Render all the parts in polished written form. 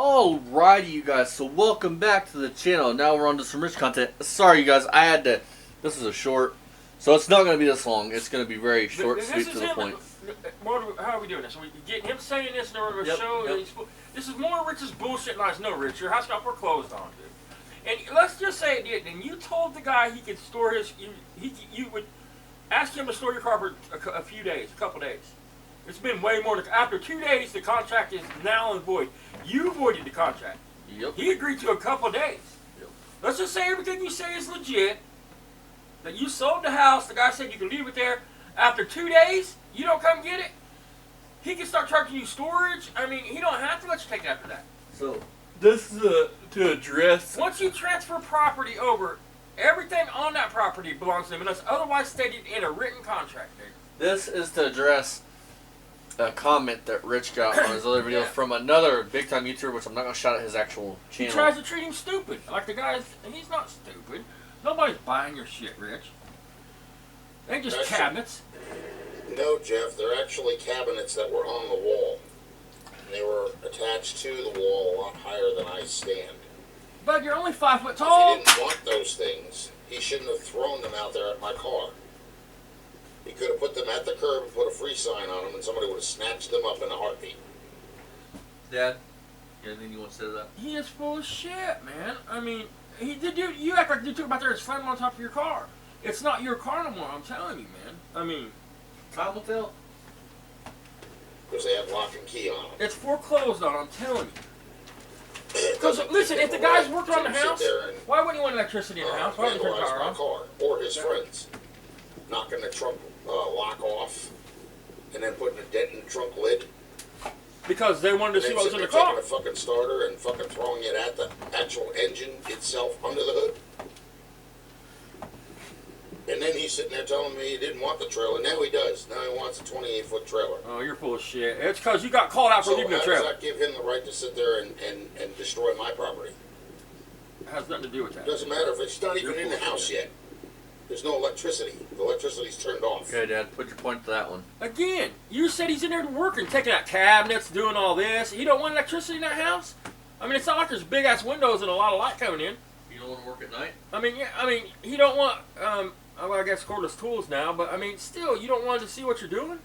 Alrighty, you guys, so welcome back to the channel. Now we're on to some rich content. Sorry, you guys, this is a short, so it's not going to be this long. It's going to be very short, sweet, to the point. How are we doing this? Are we getting him saying this in order to show? Yep. This is more Rich's bullshit lies. No, Rich, your house got foreclosed on, dude. And let's just say it did. And you told the guy he could store his, you would ask him to store your car for a few days, a couple days. It's been way more than, after 2 days, the contract is now in void. You voided the contract. Yep. He agreed to a couple days. Yep. Let's just say everything you say is legit. That you sold the house, the guy said you can leave it there. After 2 days, you don't come get it. He can start charging you storage. I mean, he don't have to let you take it after that. So, this is to address... Once you transfer property over, everything on that property belongs to him unless otherwise stated in a written contract, dude. This is to address a comment that Rich got on his other video from another big-time YouTuber, which I'm not going to shout out his actual channel. He tries to treat him stupid. Like the guy's, he's not stupid. Nobody's buying your shit, Rich. They ain't just cabinets. No, Jeff, they're actually cabinets that were on the wall. And they were attached to the wall a lot higher than I stand. But you're only 5 foot tall. If he didn't want those things, he shouldn't have thrown them out there at my car. He could have put them at the curb and put a free sign on them, and somebody would have snatched them up in a heartbeat. Dad, anything you want to say to that? He is full of shit, man. I mean, you act like you took him out there and slammed him on top of your car. It's not your car no more, I'm telling you, man. I mean... Time will tell. Because they have lock and key on them. It's foreclosed on, I'm telling you. Because, listen, if the guy's working on the house, why wouldn't he want electricity in the house? Why wouldn't he turn the power on? Car, or his friends. Knocking the trunk lock off, and then putting a dent in the trunk lid. Because they wanted to see what was in the car. Taking a fucking starter and fucking throwing it at the actual engine itself under the hood. And then he's sitting there telling me he didn't want the trailer. Now he does. Now he wants a 28-foot trailer. Oh, you're full of shit. It's because you got called out for leaving the trailer. So how does that give him the right to sit there and destroy my property? It has nothing to do with that. It doesn't matter if it's not even in the house yet. There's no electricity. The electricity's turned off. Okay, Dad, put your point to that one. Again, you said he's in there working, taking out cabinets, doing all this. He don't want electricity in that house? I mean, it's not like there's big-ass windows and a lot of light coming in. You don't want to work at night? I mean, yeah, he don't want, well, I guess cordless tools now, but, I mean, still, you don't want to see what you're doing?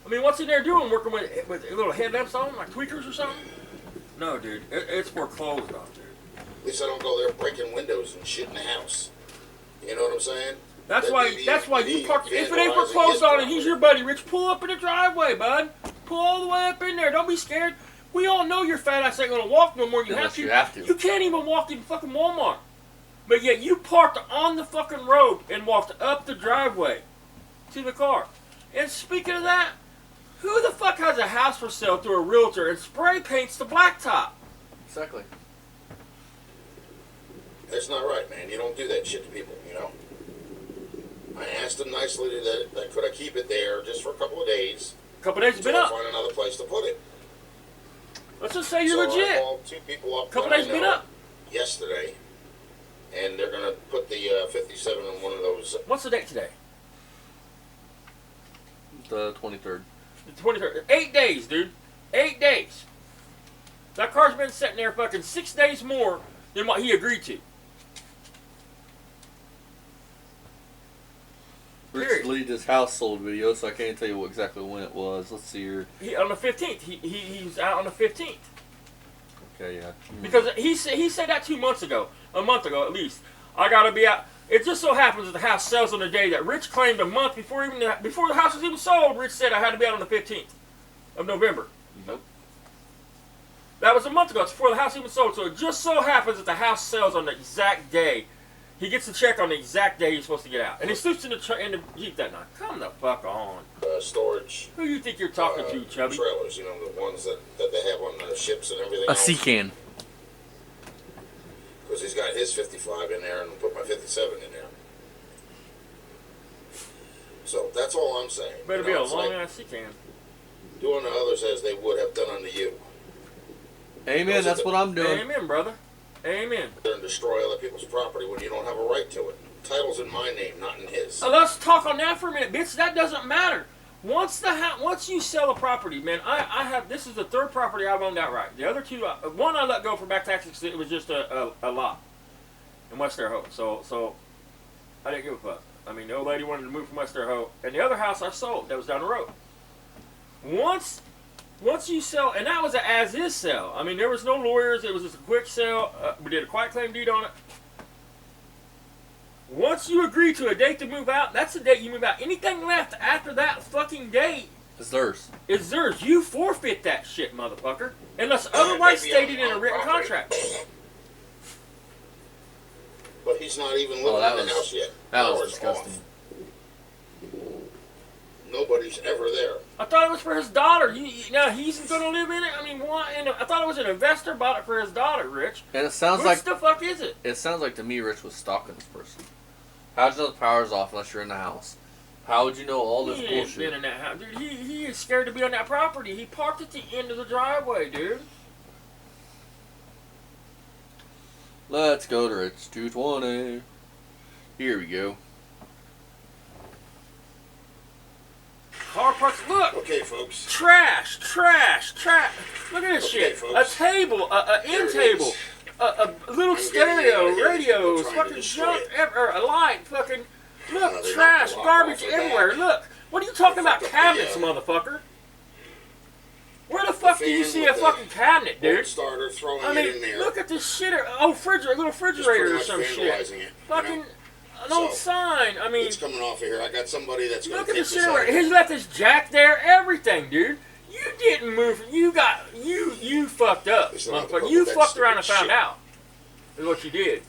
I mean, what's he there doing, working with little headlamps on, like tweakers or something? No, dude, it's foreclosed on, dude. At least I don't go there breaking windows and shit in the house. You know what I'm saying? That's why you park. If it ain't foreclosed on and he's your buddy, Rich, pull up in the driveway, bud. Pull all the way up in there. Don't be scared. We all know your fat ass ain't gonna walk no more than you have to. You can't even walk in fucking Walmart. But yet you parked on the fucking road and walked up the driveway to the car. And speaking of that, who the fuck has a house for sale through a realtor and spray paints the blacktop? Exactly. That's not right, man. You don't do that shit to people, you know? I asked him nicely that could I keep it there just for a couple of days. A couple of days has been up. Find another place to put it. Let's just say you're legit. I called 2 people up. A couple days been up. Yesterday, and they're gonna put the 57 in one of those. What's the date today? The 23rd. The 23rd. 8 days, dude. 8 days. That car's been sitting there fucking 6 days more than what he agreed to. Rich deleted his house sold video, so I can't tell you exactly when it was. Let's see here. On the 15th. He was out on the 15th. Okay, yeah. Because he said that 2 months ago. A month ago, at least. I gotta be out. It just so happens that the house sells on the day that Rich claimed a month before the house was even sold. Rich said I had to be out on the 15th of November. Nope. That was a month ago. It's before the house even sold. So it just so happens that the house sells on the exact day. He gets the check on the exact day he's supposed to get out. And he sleeps in the Jeep that night. Come the fuck on. Storage. Who you think you're talking to, Chubby? Trailers, you know, the ones that they have on the ships and everything A sea can. Because he's got his 55 in there and put my 57 in there. So that's all I'm saying. Better be a long-ass sea can. Do unto others as they would have done unto you. Amen, that's what I'm doing. Amen, brother. Amen. And destroy other people's property when you don't have a right to it. Title's in my name, not in his. Let's talk on that for a minute, bitch. That doesn't matter. Once you sell a property, man, I have, this is the third property I've owned outright. The other two, one I let go for back taxes because it was just a lot in West Terre Haute. So I didn't give a fuck. I mean, the old lady wanted to move from West Terre Haute, and the other house I sold that was down the road. Once you sell, and that was an as-is sale. I mean, there was no lawyers. It was just a quick sale. We did a quiet claim deed on it. Once you agree to a date to move out, that's the date you move out. Anything left after that fucking date is theirs. Is theirs. You forfeit that shit, motherfucker. Unless otherwise stated in a written contract. But he's not even living in the house yet. That was disgusting. Nobody's ever there. I thought it was for his daughter. Now he's going to live in it? I mean, why? And I thought it was an investor bought it for his daughter, Rich. And it sounds like... What the fuck is it? It sounds like to me Rich was stalking this person. How'd you know the power's off unless you're in the house? How would you know all this bullshit? He ain't been in that house. Dude, he is scared to be on that property. He parked at the end of the driveway, dude. Let's go to Rich 220. Here we go. Car parts. Look. Okay, folks. Trash. Look at this shit. Folks. A table. An end table. A little stereo, radios, fucking junk, a light, fucking, look, trash, garbage everywhere, look. What are you talking about, cabinets, motherfucker? Where the fuck do you see a fucking cabinet, dude? Starter throwing I mean, it in there. look at this shit, a little refrigerator or some shit. Fucking, an old sign, I mean. It's coming off of here, I got somebody that's going to take this out. Look at this shit, he's left his jack there, everything, dude. You didn't move. You fucked up, motherfucker. You fucked around and found out. Is what you did.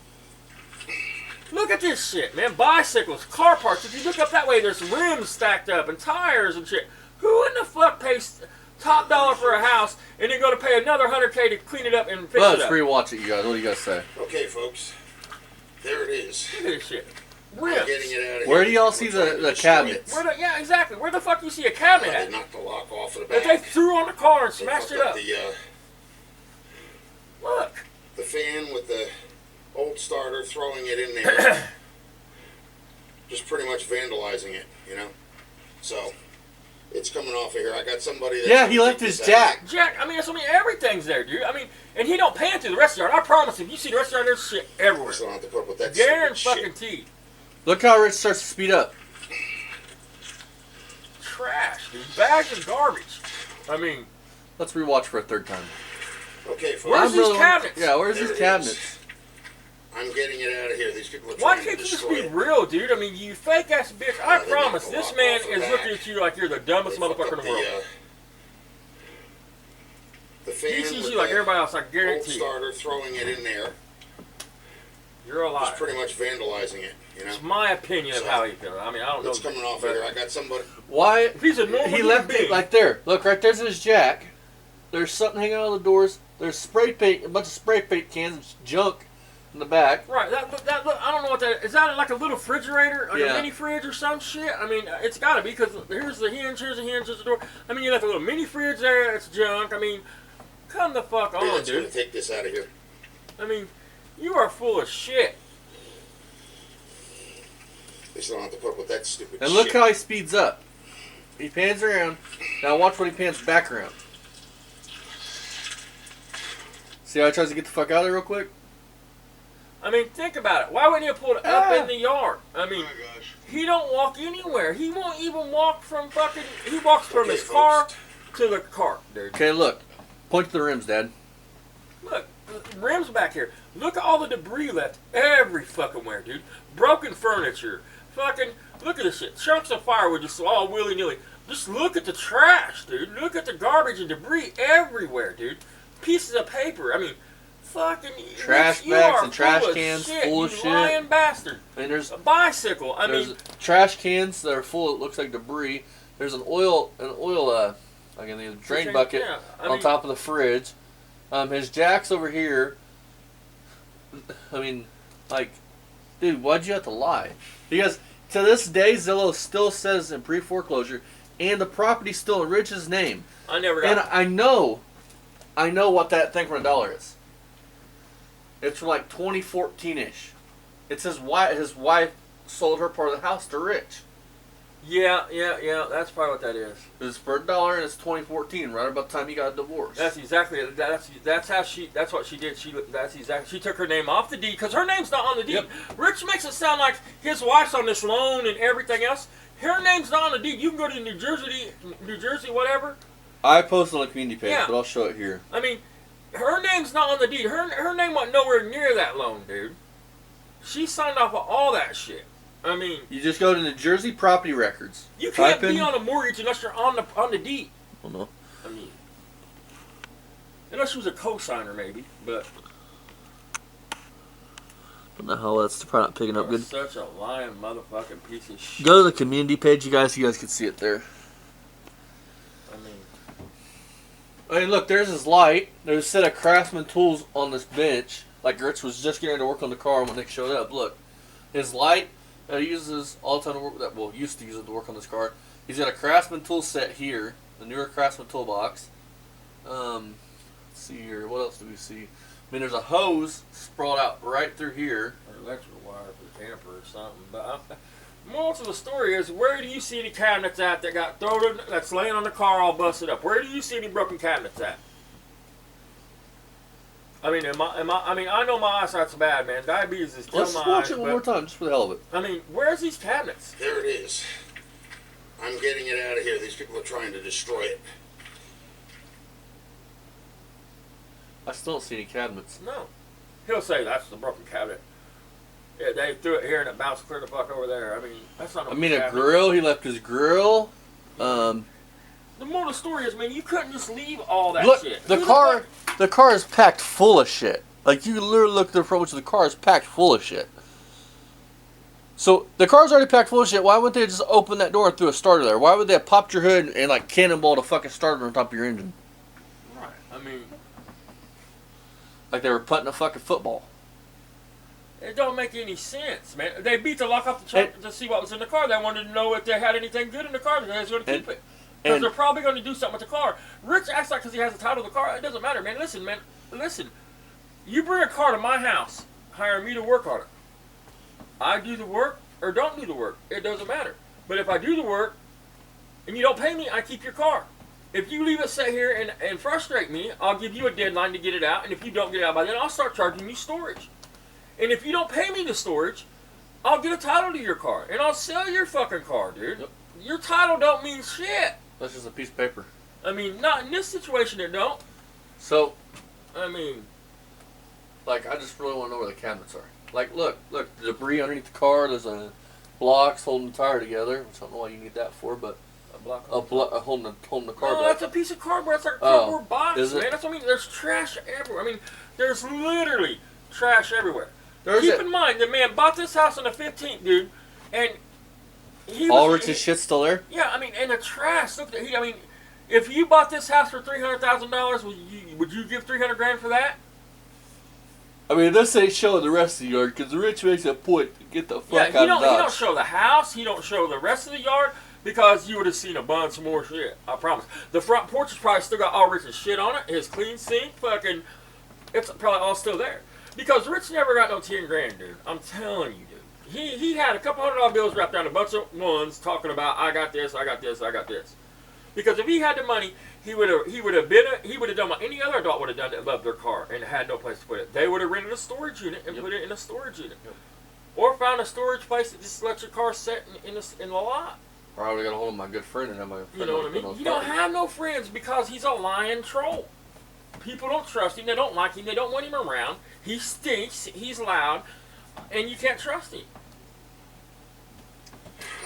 Look at this shit, man. Bicycles, car parts. If you look up that way, there's rims stacked up and tires and shit. Who in the fuck pays top dollar for a house and then go to pay another $100K to clean it up and fix it up? Let's rewatch it, you guys. What do you guys say? Okay, folks. There it is. Look at this shit. Getting it out of Where here. do y'all see the cabinets? Yeah, exactly. Where the fuck do you see a cabinet They at? knocked the lock off of the back. That they threw on the car and smashed it up. Look. The fan with the old starter, throwing it in there. Just pretty much vandalizing it, you know? So, it's coming off of here. I got somebody that's... Yeah, he left his jack. I mean, everything's there, dude. I mean, and he don't pan through the rest of the yard. I promise if you see the rest of the yard, there's shit everywhere. I don't have to put up with that fucking teeth. Look how Rich starts to speed up. Trash, dude. Bags of garbage. I mean... Let's rewatch for a third time. Okay, folks. Where's these cabinets? Yeah, where's these cabinets? I'm getting it out of here. These people are Why trying can't to you just destroy be it. real, dude? I mean, you fake ass bitch. I promise, this man is looking at you like you're the dumbest motherfucker in the world. The fan He sees you like everybody else, I guarantee. Old starter, throwing it in there. You're a liar. Just pretty much vandalizing it, you know? It's my opinion of how he feels. I mean, I don't know. It's coming off here. I got somebody... Why? If he's a normal he left it like there. Look, right there's his jack. There's something hanging out of the doors. There's spray paint, a bunch of spray paint cans of junk in the back. Right. Look, I don't know what that is. That like a little refrigerator, like a mini fridge or some shit? I mean, it's got to be because here's the hinge, here's the door. I mean, you left a little mini fridge there. It's junk. I mean, come the fuck on, Let's dude. take this out of here. I mean, you are full of shit. They still don't have to put up with that stupid And shit. look how he speeds up. He pans around. Now watch when he pans back around. See how he tries to get the fuck out of there real quick? I mean, think about it. Why wouldn't he have pulled it up in the yard? I mean, he don't walk anywhere. He won't even walk from fucking... He walks from his car to the car, dude. Okay, look. Point to the rims, Dad. Look, the rims back here. Look at all the debris left every fucking where, dude. Broken furniture. Fucking... Look at this shit. Chunks of firewood just all willy-nilly. Just look at the trash, dude. Look at the garbage and debris everywhere, dude. Pieces of paper. I mean, fucking trash bags and trash cans full of shit. You lying bastard. I mean, there's a bicycle. I mean, trash cans that are full. It looks like debris. There's an oil, again, the drain bucket on top of the fridge. His jack's over here. I mean, like, dude, why'd you have to lie? Because to this day, Zillow still says in pre-foreclosure, and the property's still in Rich's name. I never got. And I know what that thing for $1 is. It's from like 2014-ish. It's his wife sold her part of the house to Rich. Yeah. That's probably what that is. It's for $1 and it's 2014, right about the time he got a divorce. That's exactly it. That's how she. That's what she did. She took her name off the deed because her name's not on the deed. Yep. Rich makes it sound like his wife's on this loan and everything else. Her name's not on the deed. You can go to New Jersey, whatever. I posted on the community page, Yeah. but I'll show it here. I mean, her name's not on the deed. Her name wasn't nowhere near that loan, dude. She signed off on all that shit. I mean, You just go to New Jersey property records. you can't Type in- be on a mortgage unless you're on the deed. Oh no. I mean, unless she was a co-signer, maybe. But What the hell? That's probably not picking up you're good. such a lying motherfucking piece of shit. Go to the community page, you guys can see it there. I mean, look, there's his light. There's a set of Craftsman tools on this bench. Like Rich was just getting to work on the car when Nick showed up. Look, his light that he uses all the time to work. Used to use it to work on this car. He's got a Craftsman tool set here, the newer Craftsman toolbox. Let's see here. What else do we see? I mean, there's a hose sprawled out right through here. Or electrical wire for the camper or something. But most of the story is, where do you see any cabinets at that got thrown, that's laying on the car all busted up? Where do you see any broken cabinets at? I mean, I know my eyesight's bad, man. Diabetes is killing my eyes. Let's watch it one more time, just for the hell of it. I mean, where's these cabinets? There it is. I'm getting it out of here. These people are trying to destroy it. I still don't see any cabinets. No. He'll say that's the broken cabinet. Yeah, they threw it here and it bounced clear the fuck over there. I mean, that's not a cabinet. A grill. He left his grill. The moral of the story is, man, you couldn't just leave all that Look, shit. the car is packed full of shit. Like, you literally look at the approach of the car is packed full of shit. So, the car's already packed full of shit. Why wouldn't they just open that door and throw a starter there? Why would they have popped your hood and like, cannonballed a fucking starter on top of your engine? Right. I mean, like they were putting a fucking football. it don't make any sense, man. They beat the lock off the truck to see what was in the car. They wanted to know if they had anything good in the car. They was going to keep it. Because they're probably going to do something with the car. Rich acts like because he has the title of the car. It doesn't matter, man. Listen. You bring a car to my house, hire me to work on it. I do the work or don't do the work. It doesn't matter. But if I do the work and you don't pay me, I keep your car. If you leave it sit here and frustrate me, I'll give you a deadline to get it out. And if you don't get it out by then, I'll start charging you storage. And if you don't pay me the storage, I'll get a title to your car. And I'll sell your fucking car, dude. Yep. Your title don't mean shit. That's just a piece of paper. I mean, not in this situation it don't. So, I mean, like, I just really want to know where the cabinets are. Like, look, the debris underneath the car. There's a blocks holding the tire together, which I don't know why you need that for, but holding the car no, back. that's a piece of cardboard. That's like a cardboard box, is it? man. That's what I mean. There's trash everywhere. I mean, there's literally trash everywhere. Keep in mind, the man bought this house on the 15th, dude, and all Rich's shit's still there? Yeah, I mean, and the trash. Look, I mean, if you bought this house for $300,000, would you give $300,000 for that? I mean, this ain't showing the rest of the yard because Rich makes a point to get the fuck out of Dodge. He don't show the house. He don't show the rest of the yard because you would have seen a bunch more shit. I promise. The front porch has probably still got all Rich's shit on it. His clean sink, fucking, it's probably all still there. Because Rich never got no $10,000, dude. I'm telling you, dude. He had a couple $100 bills wrapped around a bunch of ones talking about I got this, I got this, I got this. Because if he had the money, he would have done what any other adult would have done above their car and had no place to put it. They would have rented a storage unit and put it in a storage unit, or found a storage place that just let your car sit in the lot. Or I would have got a hold of my good friend and have my friend. You know what I mean? You don't have no friends because he's a lying troll. People don't trust him. They don't like him. They don't want him around. He stinks. He's loud, and you can't trust him.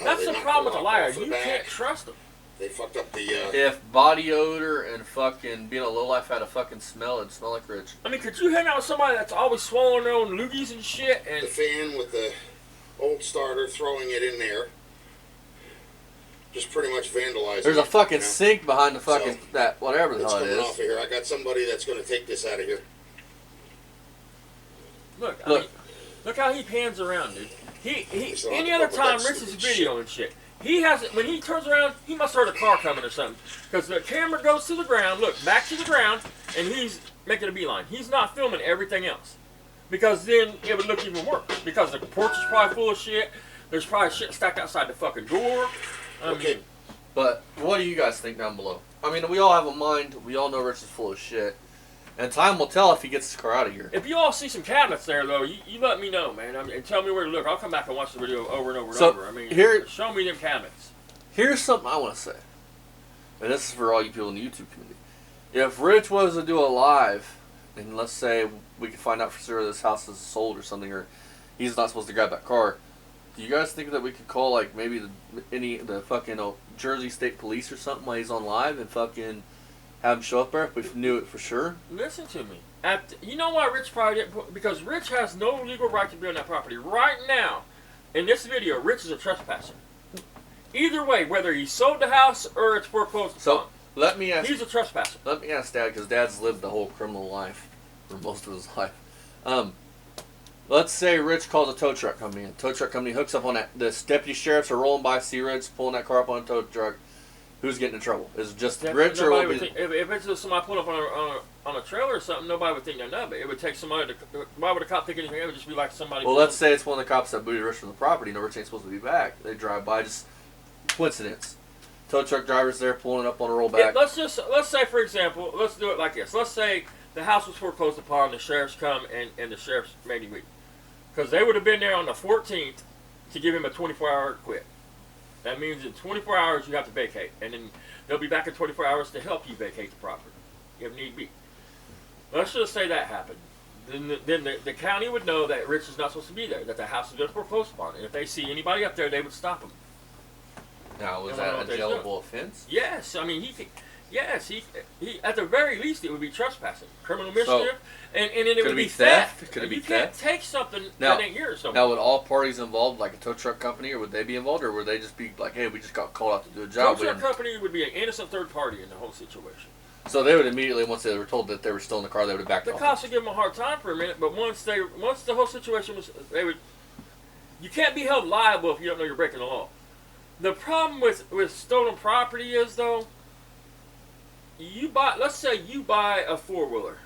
That's the problem with a liar. You can't trust him. They fucked up the. If body odor and fucking being a lowlife had a fucking smell, it'd smell like Rich. I mean, could you hang out with somebody that's always swallowing their own loogies and shit? And the fan with the old starter, throwing it in there, just pretty much vandalizing. There's a fucking sink behind the fucking that whatever the hell it is. Off of here. I got somebody that's going to take this out of here. Look, I mean, look how he pans around, dude. Any other time, Rich's video and shit. He has it when he turns around. He must have heard a car coming or something, because the camera goes to the ground. Look, back to the ground, and he's making a beeline. He's not filming everything else, because then it would look even worse. Because the porch is probably full of shit. There's probably shit stacked outside the fucking door. Okay. But what do you guys think down below? I mean, we all have a mind. We all know Rich is full of shit. And time will tell if he gets his car out of here. If you all see some cabinets there, though, you let me know, man. I mean, and tell me where to look. I'll come back and watch the video over and over and over. I mean, show me them cabinets. Here's something I want to say. And this is for all you people in the YouTube community. If Rich was to do a live, and let's say we could find out for sure this house is sold or something, or he's not supposed to grab that car, do you guys think that we could call, like, maybe the fucking Jersey State Police or something while he's on live and fucking have him show up there if we knew it for sure? Listen to me. You know why Rich probably didn't? Because Rich has no legal right to be on that property. Right now, in this video, Rich is a trespasser. Either way, whether he sold the house or it's foreclosed upon, let me ask. He's a trespasser. Let me ask Dad, because Dad's lived the whole criminal life for most of his life. Let's say Rich calls a tow truck company. A tow truck company hooks up on that. The deputy sheriffs are rolling by, see Rich pulling that car up on a tow truck. Who's getting in trouble? Is it just Rich or would think, if it's just somebody pulling up on a trailer or something, nobody would think nothing of it. It would take somebody to. Why would a cop think anything? It would just be like somebody. Well, let's say it's one of the cops that booted Rich from the property. No, Rich ain't supposed to be back. They drive by, just coincidence. Tow truck driver's there pulling up on a rollback. Let's say, for example, let's do it like this. Let's say the house was foreclosed upon. The sheriffs come and the sheriffs made him leave. Because they would have been there on the 14th to give him a 24-hour quit. That means in 24 hours you have to vacate. And then they'll be back in 24 hours to help you vacate the property, if need be. Let's just say that happened. Then the county would know that Rich is not supposed to be there, that the house has been foreclosed upon. And if they see anybody up there, they would stop him. Now, was that a jailable offense? Yes. I mean, he at the very least, it would be trespassing, criminal mischief, and then it would be theft. Could it be you theft? Can't take something that ain't yours. Now, would all parties involved, like a tow truck company, or would they be involved, or would they just be like, hey, we just got called out to do a job? Tow truck company would be an innocent third party in the whole situation. So they would immediately, once they were told that they were still in the car, they would have backed off. The cops would give them a hard time for a minute, but once the whole situation was, you can't be held liable if you don't know you're breaking the law. The problem with stolen property is, though, let's say you buy a 4-wheeler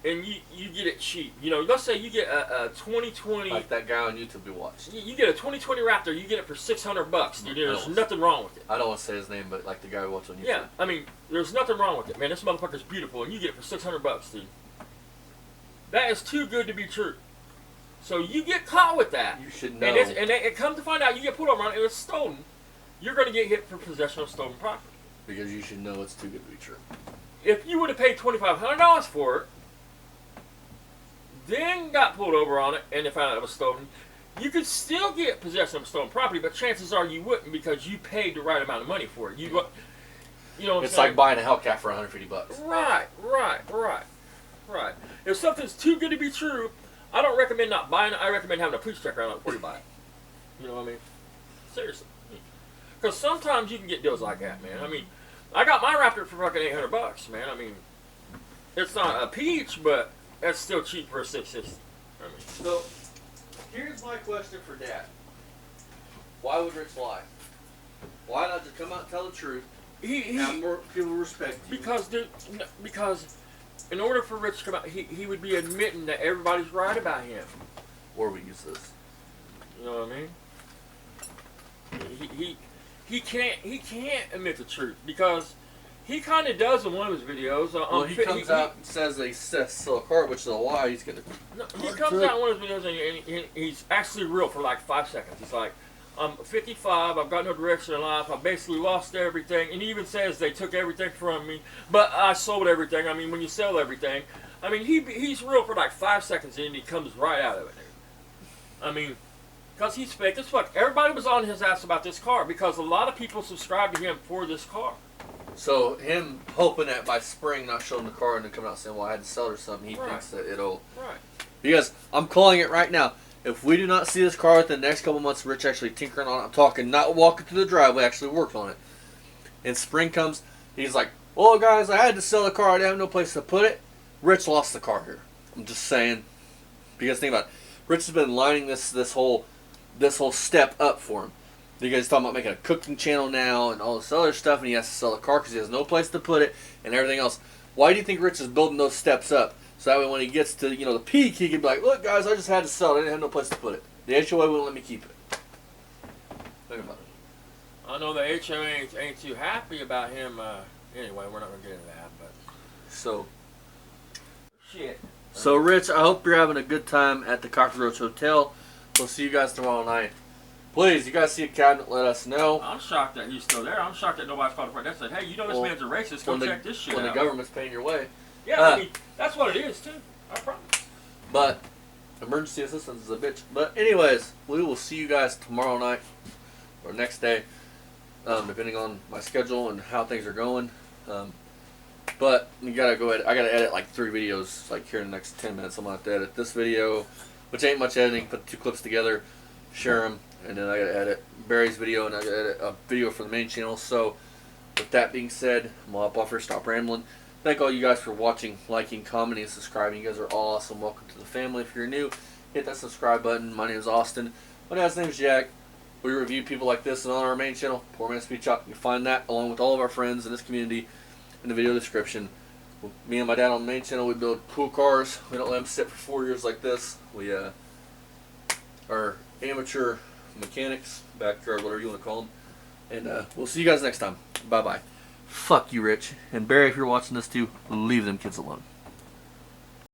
and you get it cheap. You know, let's say you get a 2020. Like that guy on YouTube we watched. You get a 2020 Raptor. You get it for $600. Dude, there's nothing wrong with it. I don't want to say his name, but like the guy we watched on YouTube. Yeah, I mean, there's nothing wrong with it, man. This motherfucker's beautiful, and you get it for $600, dude. That is too good to be true. So you get caught with that. You should know. And it comes to find out you get pulled over on it, and it's stolen. You're going to get hit for possession of stolen property. Because you should know it's too good to be true. If you would have paid $2,500 for it, then got pulled over on it, and they found out it was stolen, you could still get possession of stolen property, but chances are you wouldn't because you paid the right amount of money for it. You know what it's like buying a Hellcat for $150. Right. If something's too good to be true, I don't recommend not buying it. I recommend having a police check around it before you buy it. You know what I mean? Seriously. Because sometimes you can get deals like that, man. I mean, I got my Raptor for fucking $800, man. I mean, it's not a peach, but that's still cheap for a 660. I mean, so here's my question for Dad: why would Rich lie? Why not just come out and tell the truth? Have more people respect you. Because in order for Rich to come out, he would be admitting that everybody's right about him. Or we use this. You know what I mean? He can't admit the truth because he kind of does in one of his videos. Well, he comes out and says they sell a car, which is a lie. He's gonna. No, he comes out in one of his videos and he's actually real for like 5 seconds. He's like, I'm 55. I've got no direction in life. I basically lost everything. And he even says they took everything from me, but I sold everything. I mean, when you sell everything, I mean he's real for like 5 seconds and he comes right out of it. I mean. Because he's fake as fuck. Everybody was on his ass about this car because a lot of people subscribed to him for this car. So him hoping that by spring not showing the car and then coming out saying, well, I had to sell it or something, he thinks that it'll... Right. Because I'm calling it right now. If we do not see this car within the next couple months, Rich actually tinkering on it, I'm talking not walking through the driveway, actually worked on it. And spring comes, he's like, well, guys, I had to sell the car. I didn't have no place to put it. Rich lost the car here. I'm just saying. Because think about it. Rich has been lining this whole step up for him. You guys talking about making a cooking channel now and all this other stuff, and he has to sell the car because he has no place to put it and everything else. Why do you think Rich is building those steps up? So that way when he gets to the peak, he can be like, look guys, I just had to sell it. I didn't have no place to put it. The HOA wouldn't let me keep it. Think about it. I know the HOA ain't too happy about him. Anyway, we're not gonna get into that, but so shit. So Rich, I hope you're having a good time at the Cockroach Hotel. We'll see you guys tomorrow night. Please, you guys see a cabinet, let us know. I'm shocked that he's still there. I'm shocked that nobody's called a friend. That said, hey, you know this man's a racist. Go check this shit out. When the government's paying your way. Yeah, I mean, that's what it is too. I promise. But emergency assistance is a bitch. But anyways, we will see you guys tomorrow night or next day, depending on my schedule and how things are going. But you gotta go ahead. I gotta edit like 3 videos like here in the next 10 minutes. I'm gonna have to edit this video, which ain't much editing. Put 2 clips together, share them, and then I gotta edit Barry's video, and I gotta edit a video for the main channel. So with that being said, I'm gonna hop off here, stop rambling. Thank all you guys for watching, liking, commenting, and subscribing. You guys are all awesome. Welcome to the family. If you're new, hit that subscribe button. My name is Austin. My dad's name is Jack. We review people like this and on our main channel, Poor Man's Speed Shop. You can find that along with all of our friends in this community in the video description. Me and my dad on the main channel, we build cool cars. We don't let them sit for 4 years like this. We are amateur mechanics, backyard, whatever you want to call them. And we'll see you guys next time. Bye-bye. Fuck you, Rich. And Barry, if you're watching this too, leave them kids alone.